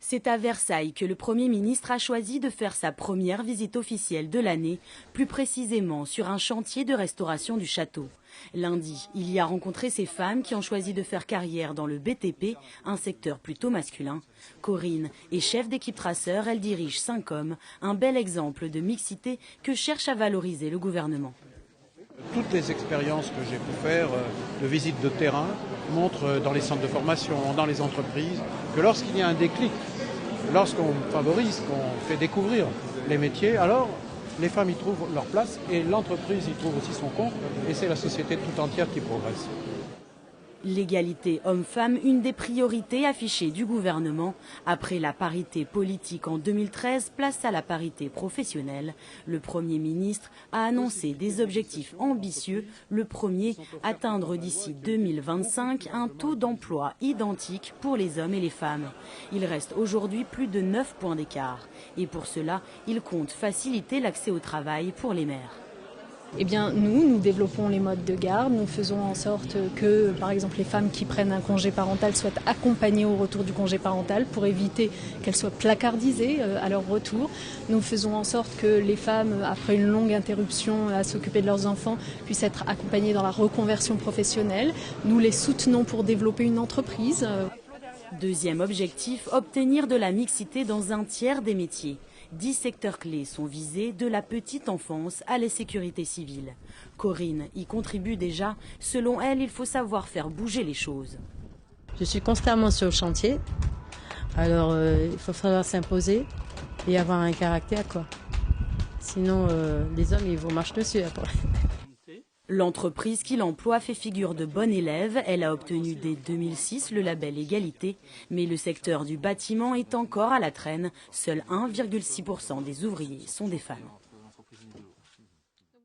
C'est à Versailles que le Premier ministre a choisi de faire sa première visite officielle de l'année, plus précisément sur un chantier de restauration du château. Lundi, il y a rencontré ces femmes qui ont choisi de faire carrière dans le BTP, un secteur plutôt masculin. Corinne est chef d'équipe traceur, elle dirige 5 hommes, un bel exemple de mixité que cherche à valoriser le gouvernement. Toutes les expériences que j'ai pu faire de visite de terrain montrent dans les centres de formation, dans les entreprises, que lorsqu'il y a un déclic, lorsqu'on favorise, qu'on fait découvrir les métiers, alors les femmes y trouvent leur place et l'entreprise y trouve aussi son compte et c'est la société tout entière qui progresse. L'égalité homme-femme, une des priorités affichées du gouvernement. Après la parité politique en 2013, place à la parité professionnelle. Le Premier ministre a annoncé des objectifs ambitieux. Le premier, atteindre d'ici 2025 un taux d'emploi identique pour les hommes et les femmes. Il reste aujourd'hui plus de 9 points d'écart. Et pour cela, il compte faciliter l'accès au travail pour les mères. Eh bien, nous développons les modes de garde. Nous faisons en sorte que, par exemple, les femmes qui prennent un congé parental soient accompagnées au retour du congé parental pour éviter qu'elles soient placardisées à leur retour. Nous faisons en sorte que les femmes, après une longue interruption à s'occuper de leurs enfants, puissent être accompagnées dans la reconversion professionnelle. Nous les soutenons pour développer une entreprise. Deuxième objectif, obtenir de la mixité dans un tiers des métiers. 10 secteurs clés sont visés, de la petite enfance à la sécurité civile. Corinne y contribue déjà. Selon elle, il faut savoir faire bouger les choses. Je suis constamment sur le chantier. Alors, il faut savoir s'imposer et avoir un caractère, quoi. Sinon, les hommes, ils vous marchent dessus après. L'entreprise qui l'emploie fait figure de bonne élève. Elle a obtenu dès 2006 le label Égalité. Mais le secteur du bâtiment est encore à la traîne. Seuls 1,6% des ouvriers sont des femmes.